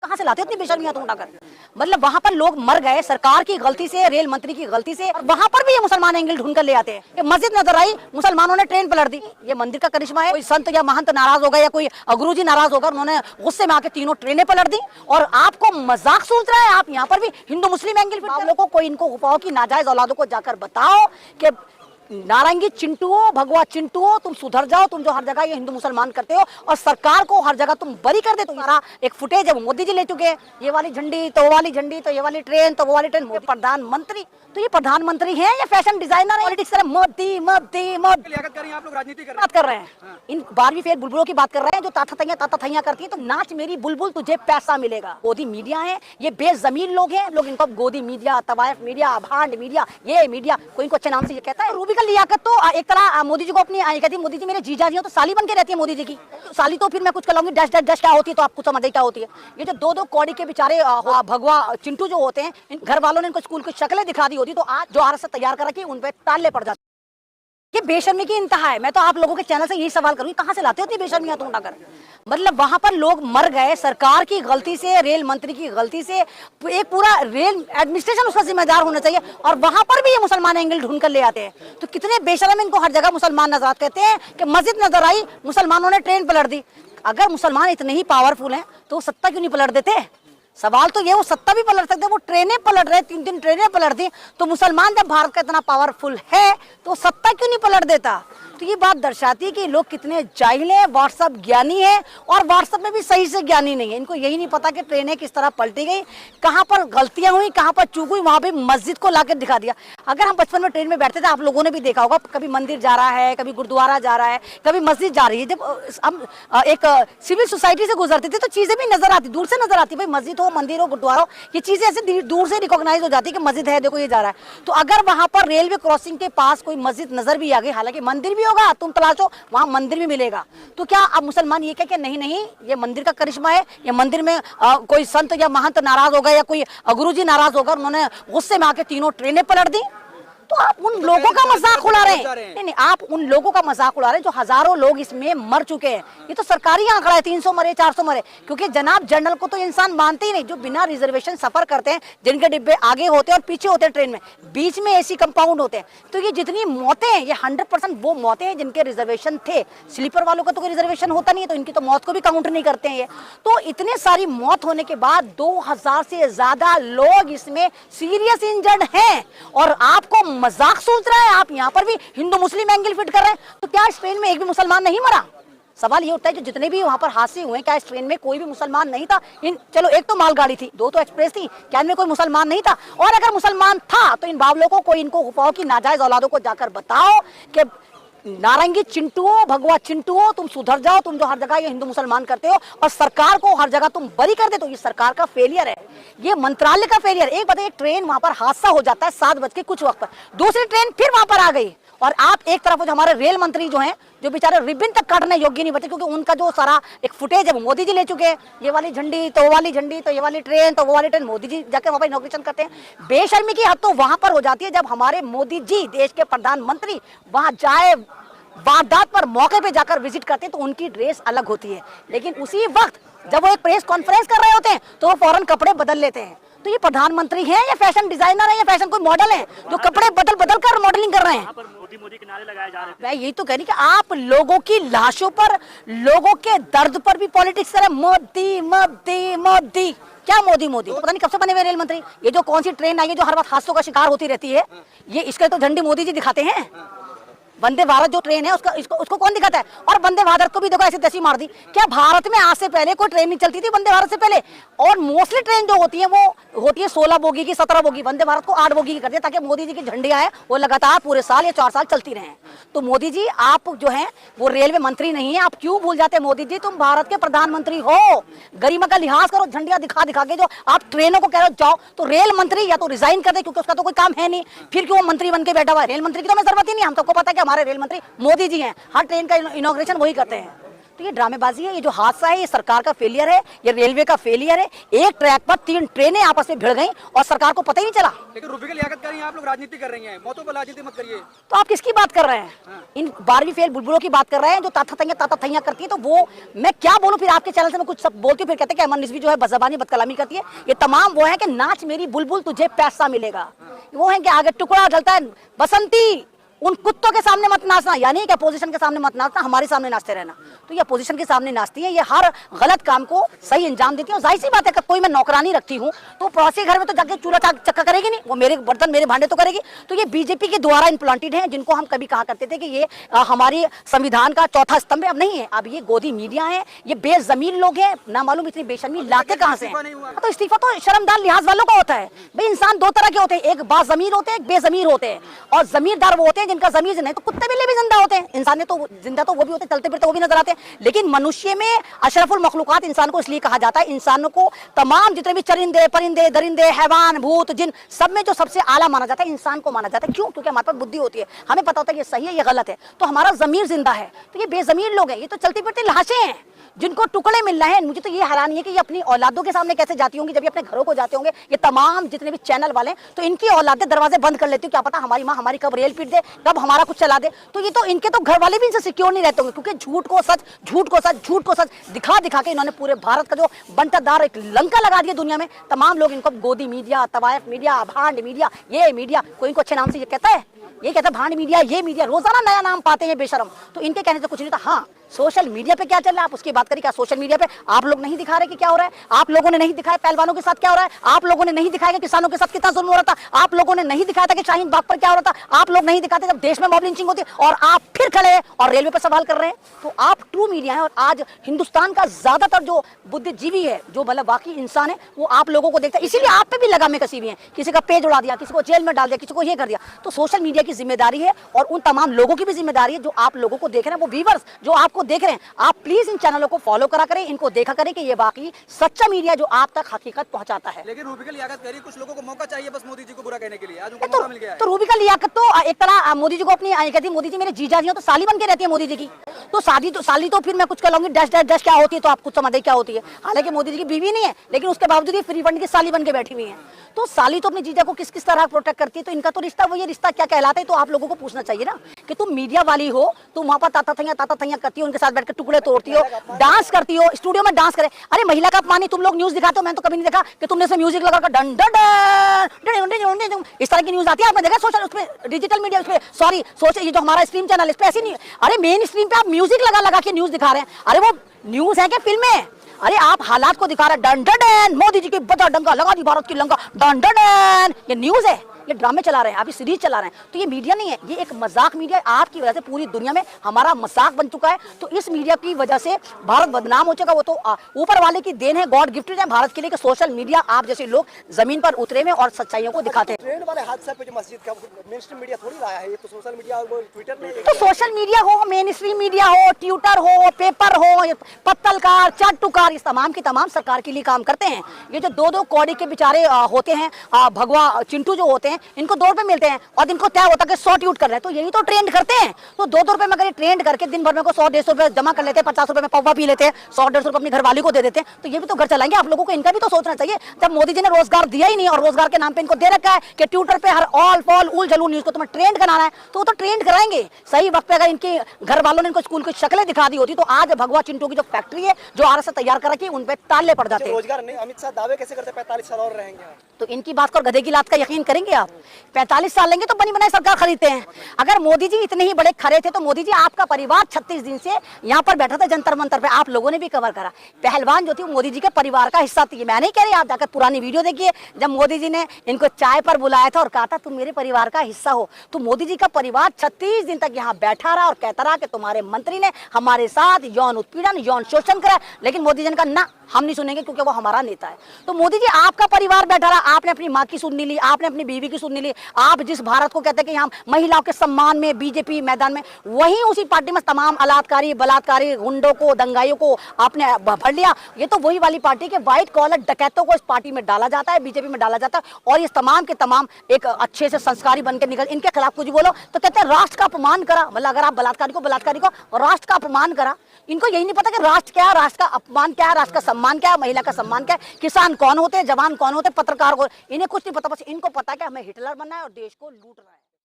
कहाँ से लाते हो इतनी बेशर्मियां तुम उठाकर। मतलब वहां पर लोग मर गए सरकार की गलती से, रेल मंत्री की गलती से, और वहां पर भी ये मुसलमान एंगल ढूंढ कर ले आते हैं। ये मस्जिद नजर आई, मुसलमानों ने ट्रेन पलट दी। ये मंदिर का करिश्मा है। कोई संत या महंत नाराज होगा या कोई गुरुजी नाराज होकर उन्होंने गुस्से में आके तीनों ट्रेनें पलट दी, और आपको मजाक सोच रहा है। आप यहाँ पर भी हिंदू मुस्लिम एंगल फिट लोगों को, इनको उपाओं की नाजायज औलादों को जाकर बताओ कि नारंगी चिंटुओ, भगवा चिंटुओ, तुम सुधर जाओ। तुम जो हर जगह ये हिंदू मुसलमान करते हो और सरकार को हर जगह तुम बरी कर दे। तो सारा एक फुटेज है वो मोदी जी ले चुके हैं। ये वाली झंडी तो वो वाली झंडी, तो ये वाली ट्रेन तो वो वाली ट्रेन। मोदी प्रधानमंत्री, तो ये प्रधानमंत्री हैं या फैशन डिजाइनर है? पॉलिटिक्स कर मोदी मोदी मोदी आप लोग राजनीति बात कर रहे हैं। इन 12वीं फेल बुलबुलों की बात कर रहे हैं जो ताता थैया करती है। तो नाच मेरी बुलबुल, तुझे पैसा मिलेगा। गोदी मीडिया है, ये बेजमीन लोग हैं। लोग इनको गोदी मीडिया, तवायफ मीडिया, भांड मीडिया, ये मीडिया, कोई इनको अच्छे नाम से ये कहता है। रूबी का लियाकत तो एक तरह मोदी जी को अपनी कहती है, मोदी जी मेरे जीजा जी हो, तो साली बन के रहती है मोदी जी की। साली तो फिर मैं कुछ कहूंगी डैश डैश डैश क्या होती है, तो आपको समझ क्या होती है। ये जो दो कौड़ी के बेचारे भगवा चिंटू जो होते हैं, इन घर वालों ने इनको स्कूल की शक्लें दिखा दी होती तो आज जो आरएस तैयार कर रखी उन पे टालने पड़ जाते। ये बेशर्मी की इंतहा है। मैं तो आप लोगों के चैनल से यही सवाल करूंगी, कहां से लाते हो इतनी बेशर्मियां तुम उठाकर। मतलब वहां पर लोग मर गए सरकार की गलती से, रेल मंत्री की गलती से। एक पूरा रेल एडमिनिस्ट्रेशन उसका जिम्मेदार होना चाहिए, और वहां पर भी ये मुसलमान एंगल ढूंढ कर ले आते हैं। तो कितने बेशर्म, इनको हर जगह मुसलमान नजर आते। कहते हैं कि मस्जिद नजर आई, मुसलमानों ने ट्रेन पलट दी। अगर मुसलमान इतने ही पावरफुल हैं तो सत्ता क्यों नहीं पलट देते? सवाल तो ये, वो सत्ता भी पलट सकते, वो ट्रेनें पलट रहे, 3 ट्रेनें पलट दी। तो मुसलमान जब भारत का इतना पावरफुल है तो सत्ता क्यों नहीं पलट देता? तो ये बात दर्शाती है कि लोग कितने जाहिल हैं, व्हाट्सएप ज्ञानी है, और व्हाट्सएप में भी सही से ज्ञानी नहीं है। इनको यही नहीं पता कि ट्रेनें किस तरह पलटी गई, कहाँ पर गलतियां हुई, कहाँ पर चूक हुई। वहां पे मस्जिद को लाकर दिखा दिया। अगर हम बचपन में ट्रेन में बैठते थे, आप लोगों ने भी देखा होगा, कभी मंदिर जा रहा है, कभी गुरुद्वारा जा रहा है, कभी मस्जिद जा रही है। जब हम एक सिविल सोसाइटी से गुजरते थे तो चीजें भी नजर आती, दूर से नजर आती, भाई मस्जिद हो, मंदिर हो, गुरुद्वारा हो, ये चीजें ऐसे दूर से रिकॉग्नाइज हो जाती है कि मस्जिद है, देखो ये जा रहा है। तो अगर वहां पर रेलवे क्रॉसिंग के पास कोई मस्जिद नजर भी आ गई, हालांकि मंदिर भी होगा, तुम तलाशो वहां मंदिर भी मिलेगा, तो क्या अब मुसलमान ये कहे कि नहीं नहीं ये मंदिर का करिश्मा है, ये मंदिर में कोई संत या महंत नाराज होगा या कोई गुरुजी नाराज होगा, उन्होंने गुस्से में आके तीनों ट्रेनें पलट दी? तो आप उन लोगों का मजाक उड़ा रहे हैं। नहीं, आप उन लोगों का मजाक उड़ा रहे हैं जो हजारों लोग इसमें मर चुके हैं। ये तो सरकारी आंकड़ा है, 300 मरे, 400 मरे। क्योंकि जनाब जनरल को तो इंसान मानते ही नहीं, जो बिना रिजर्वेशन सफर करते हैं, जिनके डिब्बे आगे होते हैं और पीछे होते हैं ट्रेन में, बीच में एसी कंपाउंड होते हैं। तो ये जितनी मौतें हैं, ये 100% वो मौतें हैं जिनके रिजर्वेशन थे। स्लीपर वालों का तो कोई रिजर्वेशन होता नहीं है, तो इनकी तो मौत को भी काउंट नहीं करते हैं ये। तो इतने सारी मौत होने के बाद 2000 से ज्यादा लोग इसमें सीरियस इंजर्ड हैं, और आपको मजाक सोच रहा है। आप यहाँ पर भी हिंदू मुस्लिम एंगल फिट कर रहे हैं। तो क्या इस ट्रेन में एक भी मुसलमान नहीं मरा? सवाल ये उठता है, जो जितने भी वहां पर हादसे हुए, क्या इस ट्रेन में कोई भी मुसलमान नहीं था? चलो एक तो मालगाड़ी थी, 2 तो एक्सप्रेस थी, क्या इनमें कोई मुसलमान नहीं था? और अगर मुसलमान था तो इन बावलों को, कोई इनको उपाओं की नाजायज औलादों को जाकर बताओ कि नारंगी चिंटुओ, भगवा चिंटुओ, तुम सुधर जाओ। तुम जो हर जगह ये हिंदू मुसलमान करते हो और सरकार को हर जगह तुम बरी कर दे। तो ये सरकार का फेलियर है, ये मंत्रालय का फेलियर। एक बताइए, एक ट्रेन वहां पर हादसा हो जाता है 7 बज के कुछ वक्त पर, दूसरी ट्रेन फिर वहां पर आ गई, और आप एक तरफ जो हमारे रेल मंत्री जो हैं, जो बेचारे रिबन तक काटने योग्य नहीं बचे, क्योंकि उनका जो सारा एक फुटेज है वो मोदी जी ले चुके हैं। ये वाली झंडी तो वो वाली झंडी, तो ये वाली ट्रेन तो वो वाली ट्रेन, मोदी जी जाकर वहां पर इनॉग्रेशन करते हैं। बेशर्मी की हद तो वहां पर हो जाती है जब हमारे मोदी जी, देश के प्रधानमंत्री, वहां जाए, वारदात पर मौके पे जाकर विजिट करते हैं, तो उनकी ड्रेस अलग होती है। लेकिन उसी वक्त जब वो एक प्रेस कॉन्फ्रेंस कर रहे होते हैं तो वो फौरन कपड़े बदल लेते हैं। तो ये प्रधानमंत्री हैं या फैशन डिजाइनर है या फैशन कोई मॉडल है जो कपड़े बदल बदल कर मॉडलिंग कर रहे हैं? मोदी के नारे लगाए जा रहे हैं। मैं यही तो कह रही कि आप लोगों की लाशों पर, लोगों के दर्द पर भी पॉलिटिक्स कर रहे हैं। मोदी मोदी मोदी, क्या मोदी मोदी? तो पता नहीं कब से बने हुए रेल मंत्री। ये जो कौन सी ट्रेन आई है जो हर वक्त हादसों का शिकार होती रहती है, ये इसके तो झंडी मोदी जी दिखाते हैं। वंदे भारत जो ट्रेन है उसको कौन दिखाता है? और वंदे भारत को भी देखो ऐसे दसी मार दी। क्या भारत में आज से पहले कोई ट्रेन नहीं चलती थी वंदे भारत से पहले? और मोस्टली ट्रेन जो होती है वो होती है 16 बोगी की, 17 बोगी। वंदे भारत को 8 बोगी की कर दिया ताकि मोदी जी की झंडी आए, वो लगातार पूरे साल या 4 साल चलती रहे। तो मोदी जी, आप जो है वो रेलवे मंत्री नहीं है। आप क्यों भूल जाते? मोदी जी, तुम भारत के प्रधानमंत्री हो, गरिमा का लिहाज करो। झंडियां दिखा दिखा के जो आप ट्रेनों को कह रहे हो जाओ, तो रेल मंत्री या तो रिजाइन कर दे, क्योंकि उसका तो कोई काम है नहीं, फिर क्यों मंत्री बन के बैठा हुआ है? रेल मंत्री की तो हमें जरूरत ही नहीं, हम सबको पता है कि हमारे रेल मंत्री मोदी जी हैं, हर ट्रेन का इनॉग्रेशन वही करते हैं। तो ये ड्रामेबाजी है, ये जो हादसा है ये सरकार का फेलियर है, ये रेलवे का फेलियर है। एक ट्रैक पर 3 ट्रेनें आपस में भिड़ गई और सरकार को पता ही नहीं चला। लेकिन रूबी की लियाकत करिए, आप लोग राजनीति कर रही हैं, मौतों पर राजनीति मत करिए। तो आप किसकी बात कर रहे हैं? इन 12वीं फेल बुलबुलों की बात कर रहे हैं जो ताता थैया करती है। तो वो मैं क्या बोलूं, फिर आपके चैनल से मैं कुछ सब बोलती हूँ, फिर कहते हैं कि अमन रिजवी जो है बदज़बानी बदकलामी करती है। ये तमाम वो है कि नाच मेरी बुलबुल तुझे पैसा मिलेगा, वो है कि आगे टुकड़ा जलता है बसंती, उन कुत्तों के सामने मत नाचना, यानी कि अपोजिशन के सामने मत नाचना, हमारे सामने नाचते रहना। तो ये अपोजिशन के सामने नाचती है, ये हर गलत काम को सही अंजाम देती है। और जाहिर सी बात है कि कोई मैं नौकरानी रखती हूँ तो पड़ोसी घर में तो जाके चूल्हा चक्का करेगी नहीं, वो मेरे बर्तन मेरे भांडे तो करेगी। तो ये बीजेपी के द्वारा इम्प्लांटेड है, जिनको हम कभी कहा करते थे कि ये हमारी संविधान का चौथा स्तंभ है, अब नहीं है। अब ये गोदी मीडिया है, ये बेजमीन लोग हैं, ना मालूम इतनी बेशर्मी लाते कहाँ से हैं। तो इस्तीफा तो शर्मदार लिहाज वालों का होता है भाई। इंसान दो तरह के होते हैं, एक बाज़मीर होते हैं, एक बेजमीर होते हैं। और जमीरदार वो होते हैं जिनका जमीर नहीं, तो कुत्ते बिल्ली भी जिंदा होते हैं, इंसान तो जिंदा तो वो भी होते हैं, चलते फिरते वो भी नजर आते हैं। लेकिन मनुष्य में अशरफुल मखलूकात इंसान को इसलिए कहा जाता है, इंसानों को तमाम जितने भी चरिंदे परिंदे दरिंदे हैवान भूत जिन सब में जो सबसे आला माना जाता है इंसान को माना जाता है। क्यों? क्योंकि हमारे पास बुद्धि होती है, हमें पता होता है ये सही है ये गलत है, तो हमारा जमीर जिंदा है। तो ये बेजमीर लोग हैं, ये तो चलती फिरती लाशें हैं जिनको टुकड़े मिल रहे हैं। मुझे तो ये हैरानी है कि ये अपनी औलादों के सामने कैसे जाती होंगी, जब ये अपने घरों को जाते होंगे। ये तमाम जितने भी चैनल वाले तो इनकी औलादें दरवाजे बंद कर लेती, क्या पता हमारी माँ हमारी कब रेल पीट दे, कब हमारा कुछ चला दे। तो ये तो इनके तो घर वाले भी इनसे सिक्योर नहीं रहते होंगे, क्योंकि झूठ को सच झूठ को सच झूठ को सच दिखा दिखा के इन्होंने पूरे भारत का जो बंटादार एक लंका लगा दिया दुनिया में। तमाम लोग इनको गोदी मीडिया, तवायफ मीडिया, भांड मीडिया, ये मीडिया, कोई इनको अच्छे नाम से ये कहता है, ये कहता है भांड मीडिया, ये मीडिया, रोजाना नया नाम पाते हैं बेशरम। तो इनके कहने से कुछ नहीं था। हाँ, सोशल मीडिया पे क्या चल रहा है आप उसकी बात करिए। क्या सोशल मीडिया पे आप लोग नहीं दिखा रहे कि क्या हो रहा है? आप लोगों ने नहीं दिखाया पहलवानों के साथ क्या हो रहा है? आप लोगों ने नहीं दिखाया कि किसानों के साथ कितना जुल्म हो रहा था? आप लोगों ने नहीं दिखाया था कि शाहीन बाग पर क्या हो रहा था? आप लोग नहीं दिखाते जब देश में मॉब लिंचिंग होती है, और आप फिर खड़े हैं और रेलवे पर सवाल कर रहे हैं। तो आप ट्रू मीडिया है, और आज हिंदुस्तान का ज्यादातर जो बुद्धिजीवी है, जो मतलब बाकी इंसान है, वो आप लोगों को देखता है। इसीलिए आप पे भी लगा में कसी हुई है, किसी का पेज उड़ा दिया, किसी को जेल में डाल दिया, किसी को ये कर दिया। तो सोशल मीडिया की जिम्मेदारी है, और उन तमाम लोगों की भी जिम्मेदारी है जो आप लोगों को देख रहे हैं, वो व्यूअर्स जो आपको देख रहे हैं। आप प्लीज इन चैनलों को फॉलो करा करें, इनको देखा करें कि ये बाकी सच्चा मीडिया जो आप तक हकीकत पहुंचाता है। लेकिन रूबी की लियाकत करिए, कुछ लोगों को मौका चाहिए बस मोदी जी को बुरा कहने के लिए, आज उनको मौका मिल गया है। तो रूबी का लियाकत तो एक तरह मोदी जी को अपनी कहती है, मोदी जी मेरे जीजा जी हो, तो साली बन के रहती है मोदी जी की। तो साली तो फिर मैं कुछ कहूंगी डैश डैश डैश क्या होती है, तो आप कुछ समझे क्या होती है। हालांकि मोदी जी की बीवी नहीं है, लेकिन उसके बावजूद ही फ्री फंड की साली बन के बैठी हुई है। तो साली तो अपने जीजा को किस किस तरह प्रोटेक्ट करती है। तो इनका तो रिश्ता वो ये रिश्ता क्या कहलाता है, तो आप लोगों को पूछना चाहिए ना कि तुम मीडिया वाली हो, तुम वहां पर ताता थैया करती हो, उनके साथ बैठकर टुकड़े तोड़ती हो, डांस करती हो, स्टूडियो में डांस करे। अरे महिला का अपमान तुम लोग न्यूज दिखाते हो, मैंने तो कभी नहीं देखा कि तुमने इसमें म्यूजिक लगाकर डन डन डन इस तरह की न्यूज आती है। आपने देखा सोशल उसमें डिजिटल मीडिया उसमें, सॉरी सोशल ये जो हमारा स्ट्रीम चैनल इस पे ऐसी नहीं। अरे मेन स्ट्रीम पे आप म्यूजिक लगा के न्यूज दिखा रहे हैं। अरे वो न्यूज है क्या फिल्म है? अरे आप हालात को दिखा रहे हैं, डन डन मोदी जी की बजा डंका लगा दी भारत की लंका, डन डन ये न्यूज है, ये ड्रामे चला रहे हैं, अभी सीरीज चला रहे हैं। तो ये मीडिया नहीं है, ये एक मजाक मीडिया है। आपकी वजह से पूरी दुनिया में हमारा मजाक बन चुका है। तो इस मीडिया की वजह से भारत बदनाम हो चुका। वो तो ऊपर वाले की देन है, गॉड गिफ्टेड है भारत के लिए कि सोशल मीडिया आप जैसे लोग जमीन पर उतरे में और सच्चाइयों को दिखाते हैं। ट्रेन वाले हादसे पे जो मस्जिद का मेन स्ट्रीम मीडिया थोड़ी लाया है, ये तो सोशल मीडिया और ट्विटर में। तो सोशल मीडिया हो, मेन स्ट्रीम मीडिया हो, ट्विटर हो, पेपर हो, पत्तलकार, चट्टूकार, इस तमाम की तमाम सरकार के लिए काम करते हैं। ये जो दो कौड़ी के बेचारे होते हैं, भगवा चिंटू जो होते हैं, इनको 2 रुपए मिलते हैं और इनको तय होता है कि 100 ट्वीट कर रहे हैं। तो यही तो ट्रेंड करते हैं। तो 2-2 रुपए में अगर ट्रेंड करके दिन भर में को 100-150 रुपए जमा कर लेते हैं, 50 रुपए में पौवा पी लेते हैं, 100-150 रुपए अपनी घरवाली को दे देते हैं, तो ये भी तो घर चलाएंगे। आप लोगों को इनका भी तो सोचना चाहिए। जब मोदी जी ने रोजगार दिया ही नहीं और रोजगार के नाम पे इनको दे रखा है कि ट्विटर पे हर ऑल फॉल उल जलू न्यूज को तुम्हें ट्रेंड कराना है, तो वो तो ट्रेंड कराएंगे। सही वक्त पे अगर इनके घर वालों ने इनको स्कूल की शक्लें दिखा दी होती तो आज भगवा चिंटू की जो फैक्ट्री है जो आरएसएस तैयार कर रखी है, उन पे ताले पड़ जाते। रोजगार नहीं, अमित शाह दावे कैसे करते 45 साल और रहेंगे। तो इनकी बात को गधे की लात का यकीन करेंगे आप? 45 साल लेंगे तो बनी बनाई सरकार खरीदते हैं। अगर मोदी जी इतने ही बड़े खरे थे तो मोदी जी आपका परिवार 36 दिन से यहाँ पर बैठा था जंतर मंतर पे, आप लोगों ने भी कवर करा। पहलवान जो थी मोदी जी के परिवार का हिस्सा थी। मैं नहीं कह रही, आप जाकर पुरानी वीडियो देखिए जब मोदी जी ने इनको चाय पर बुलाया था और कहा था तुम मेरे परिवार का हिस्सा हो। तो मोदी जी का परिवार 36 दिन तक यहाँ बैठा रहा और कहता रहा कि तुम्हारे मंत्री ने हमारे साथ यौन उत्पीड़न, यौन शोषण करा। लेकिन मोदी जी ने कहा ना, हम नहीं सुनेंगे क्योंकि वो हमारा नेता है। तो मोदी जी आपका परिवार बैठा रहा, आपने अपनी माँ की सुननी ली, आपने अपनी बीवी की सुननी ली, आप जिस भारत को कहते हैं कि हम महिलाओं के सम्मान में बीजेपी मैदान में, वहीं उसी पार्टी में तमाम अलात्कारी बलात्कारी गुंडों को दंगाइयों को आपने भर लिया। ये तो वही वाली पार्टी के व्हाइट कॉलर डकैतों को इस पार्टी में डाला जाता है, बीजेपी में डाला जाता है, और ये तमाम के तमाम एक अच्छे से संस्कारी बनकर निकल, इनके खिलाफ कुछ बोलो तो कहते हैं राष्ट्र का अपमान करा। मतलब अगर आप बलात्कारी को राष्ट्र का अपमान करा, इनको यही नहीं पता कि राष्ट्र क्या है, राष्ट्र का अपमान क्या है, राष्ट्र का सम्मान क्या है, महिला का सम्मान क्या है, किसान कौन होते हैं, जवान कौन होते हैं, पत्रकार कौन, इन्हें कुछ नहीं पता। बस इनको पता है कि हमें हिटलर बनना है और देश को लूटना है।